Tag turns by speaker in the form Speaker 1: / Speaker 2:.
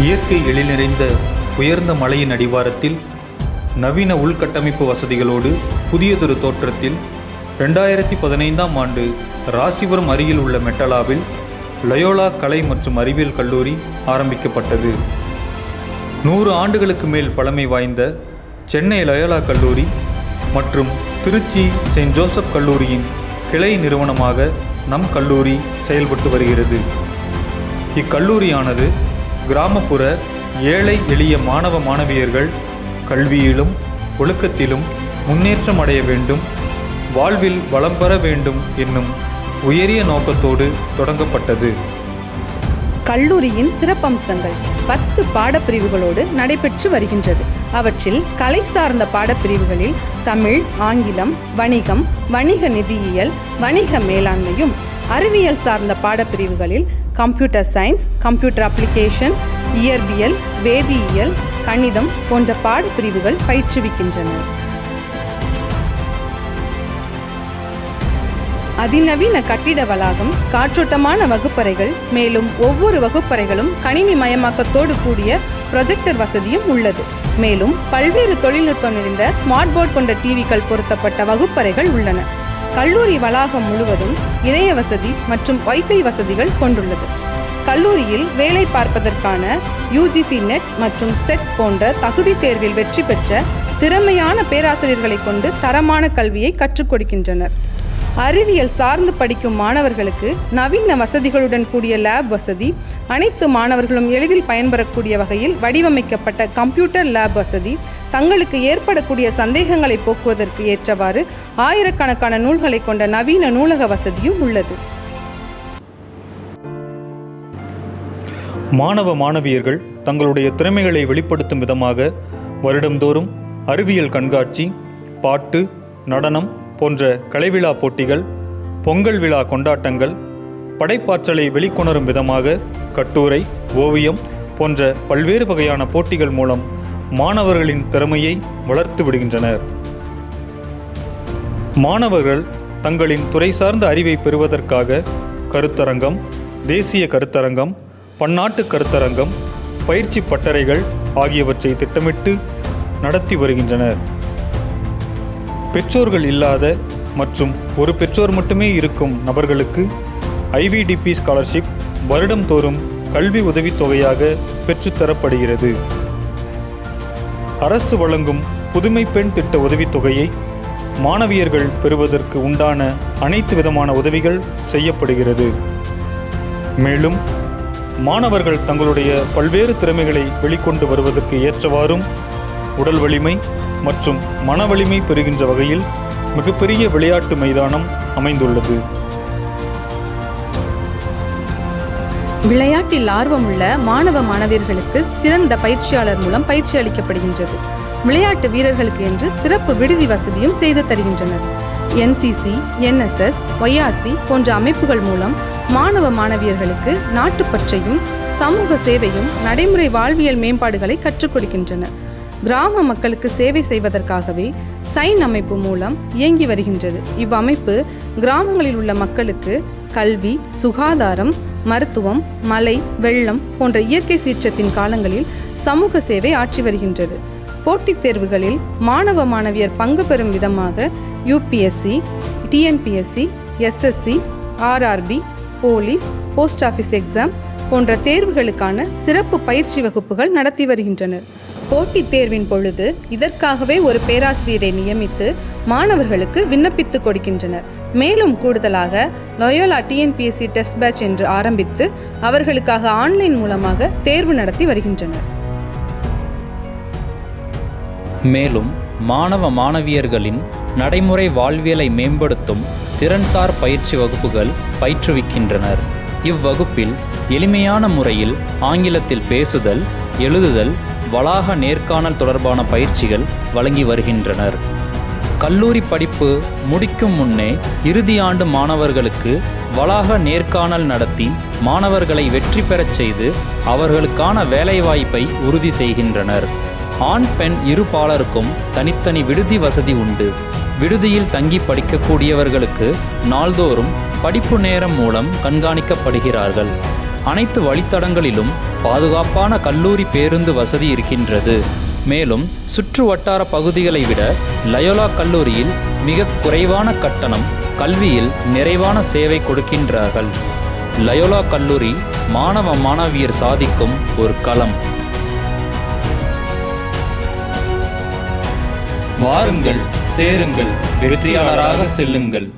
Speaker 1: இயற்கை எழில் நிறைந்த உயர்ந்த மலையின் அடிவாரத்தில் நவீன உள்கட்டமைப்பு வசதிகளோடு புதியதொரு தோற்றத்தில் 2015ஆம் ஆண்டு ராசிபுரம் அருகில் உள்ள மெட்டலாவில் லயோலா கலை மற்றும் அறிவியல் கல்லூரி ஆரம்பிக்கப்பட்டது. 100 ஆண்டுகளுக்கு மேல் பழமை வாய்ந்த சென்னை லயோலா கல்லூரி மற்றும் திருச்சி செயின்ட் ஜோசப் கல்லூரியின் கிளை நிறுவனமாக நம் கல்லூரி செயல்பட்டு வருகிறது. இக்கல்லூரியானது கிராமப்புற ஏழை எளிய மாணவ மாணவியர்கள் கல்வியிலும் ஒழுக்கத்திலும் முன்னேற்றம் அடைய வேண்டும், வாழ்வில் வளம் பெற வேண்டும் என்னும் உயரிய நோக்கத்தோடு தொடங்கப்பட்டது.
Speaker 2: கல்லூரியின் சிறப்பம்சங்கள் 10 பாடப்பிரிவுகளோடு நடைபெற்று வருகின்றது. அவற்றில் கலை சார்ந்த பாடப்பிரிவுகளில் தமிழ், ஆங்கிலம், வணிகம், வணிக நிதியியல், வணிக மேலாண்மையும், அறிவியல் சார்ந்த பாடப்பிரிவுகளில் கம்ப்யூட்டர் சயின்ஸ், கம்ப்யூட்டர் அப்ளிகேஷன், இயற்பியல், வேதியியல், கணிதம் போன்ற பாடப்பிரிவுகள் பயிற்றுவிக்கின்றன. அதிநவீன கட்டிட வளாகம், காற்றோட்டமான வகுப்பறைகள், மேலும் ஒவ்வொரு வகுப்பறைகளும் கணினி மயமாக்கத்தோடு கூடிய ப்ரொஜெக்டர் வசதியும் உள்ளது. மேலும் பல்வேறு தொழில்நுட்பம் நிறைந்த ஸ்மார்ட் போர்ட் கொண்ட டிவிகள் பொருத்தப்பட்ட வகுப்பறைகள் உள்ளன. கல்லூரி வளாகம் முழுவதும் இணைய வசதி மற்றும் வைஃபை வசதிகள் கொண்டுள்ளது. கல்லூரியில் வேலை பார்ப்பதற்கான UGC நெட் மற்றும் செட் போன்ற தகுதி தேர்வில் வெற்றி பெற்ற திறமையான பேராசிரியர்களை கொண்டு தரமான கல்வியை கற்றுக் கொடுக்கின்றனர். அறிவியல் சார்ந்து படிக்கும் மாணவர்களுக்கு நவீன வசதிகளுடன் கூடிய லேப் வசதி, அனைத்து மாணவர்களும் எளிதில் பயன்பெறக்கூடிய வகையில் வடிவமைக்கப்பட்ட கம்ப்யூட்டர் லேப் வசதி, தங்களுக்கு ஏற்படக்கூடிய சந்தேகங்களை போக்குவதற்கு ஏற்றவாறு ஆயிரக்கணக்கான நூல்களை கொண்ட நவீன நூலக வசதியும் உள்ளது.
Speaker 1: மாணவ மாணவியர்கள் தங்களுடைய திறமைகளை வெளிப்படுத்தும் விதமாக வருடந்தோறும் அறிவியல் கண்காட்சி, பாட்டு, நடனம் போன்ற கலைவிழா போட்டிகள், பொங்கல் விழா கொண்டாட்டங்கள், படைப்பாற்றலை வெளிக்கொணரும் விதமாக கட்டுரை, ஓவியம் போன்ற பல்வேறு வகையான போட்டிகள் மூலம் மாணவர்களின் திறமையை வளர்த்து விடுகின்றனர். மாணவர்கள் தங்களின் துறை சார்ந்த அறிவை பெறுவதற்காக கருத்தரங்கம், தேசிய கருத்தரங்கம், பன்னாட்டு கருத்தரங்கம், பயிற்சி பட்டறைகள் ஆகியவற்றை திட்டமிட்டு நடத்தி வருகின்றனர். பெற்றோர்கள் இல்லாத மற்றும் ஒரு பெற்றோர் மட்டுமே இருக்கும் நபர்களுக்கு IVDP ஸ்காலர்ஷிப் வருடந்தோறும் கல்வி உதவித்தொகையாக பெற்றுத்தரப்படுகிறது. அரசு வழங்கும் புதுமை பெண் திட்ட உதவித்தொகையை மாணவியர்கள் பெறுவதற்கு உண்டான அனைத்து விதமான உதவிகள் செய்யப்படுகிறது. மேலும் மாணவர்கள் தங்களுடைய பல்வேறு திறமைகளை வெளிக்கொண்டு வருவதற்கு ஏற்றவாறும் உடல் வலிமை மற்றும் மன வலிமை பெறுகின்ற வகையில் மிகப்பெரிய விளையாட்டு மைதானம் அமைந்துள்ளது.
Speaker 2: விளையாட்டில் ஆர்வமுள்ள மாணவ மாணவியர்களுக்கு சிறந்த பயிற்சியாளர் மூலம் பயிற்சி அளிக்கப்படுகின்றது. விளையாட்டு வீரர்களுக்கு என்று சிறப்பு விடுதி வசதியும் செய்து தருகின்றனர். NCC, NSS, YRC போன்ற அமைப்புகள் மூலம் மாணவ மாணவியர்களுக்கு நாட்டுப்பற்றையும் சமூக சேவையும் நடைமுறை வாழ்வியல் மேம்பாடுகளை கற்றுக் கொடுக்கின்றனர். கிராம மக்களுக்கு சேவை செய்வதற்காகவே சைன் அமைப்பு மூலம் இயங்கி வருகின்றது. இவ்வமைப்பு கிராமங்களில் உள்ள மக்களுக்கு கல்வி, சுகாதாரம், மருத்துவம், மழை, வெள்ளம் போன்ற இயற்கை சீற்றத்தின் காலங்களில் சமூக சேவை ஆற்றி வருகின்றது. போட்டித் தேர்வுகளில் மாணவ மாணவியர் பங்கு பெறும் விதமாக UPSC, TNPSC, SSC, RRB, police, post office exam போன்ற தேர்வுகளுக்கான சிறப்பு பயிற்சி வகுப்புகள் நடத்தி வருகின்றனர். போட்டித் தேர்வின் பொழுது இதற்காகவே ஒரு பேராசிரியரை நியமித்து மாணவர்களுக்கு விண்ணப்பித்துக் கொடுக்கின்றனர். மேலும் கூடுதலாக லயோலா TNPSC டெஸ்ட் பேட்ச் என்று ஆரம்பித்து அவர்களுக்காக ஆன்லைன் மூலமாக தேர்வு நடத்தி வருகின்றனர்.
Speaker 3: மேலும் மாணவ மாணவியர்களின் நடைமுறை வாழ்வியலை மேம்படுத்தும் திறன்சார் பயிற்சி வகுப்புகள் பயிற்றுவிக்கின்றனர். இவ்வகுப்பில் எளிமையான முறையில் ஆங்கிலத்தில் பேசுதல், எழுதுதல், வளாக நேர்காணல் தொடர்பான பயிற்சிகள் வழங்கி வருகின்றனர். கல்லூரி படிப்பு முடிக்கும் முன்னே இறுதி ஆண்டு மாணவர்களுக்கு வளாக நேர்காணல் நடத்தி மாணவர்களை வெற்றி பெறச் செய்து அவர்களுக்கான வேலைவாய்ப்பை உறுதி செய்கின்றனர். ஆண் பெண் இரு பாலருக்கும் தனித்தனி விடுதி வசதி உண்டு. விடுதியில் தங்கி படிக்கக்கூடியவர்களுக்கு நாள்தோறும் படிப்பு நேரம் மூலம் கண்காணிக்கப்படுகிறார்கள். அனைத்து வழித்தடங்களிலும் பாதுகாப்பான கல்லூரி பேருந்து வசதி இருக்கின்றது. மேலும் சுற்று வட்டார பகுதிகளை விட லயோலா கல்லூரியில் மிக குறைவான கட்டணம், கல்வியில் நிறைவான சேவை கொடுக்கின்றார்கள். லயோலா கல்லூரி மாணவ மாணவியர் சாதிக்கும் ஒரு களம். வாருங்கள், சேருங்கள், வெற்றியாளராக செல்லுங்கள்.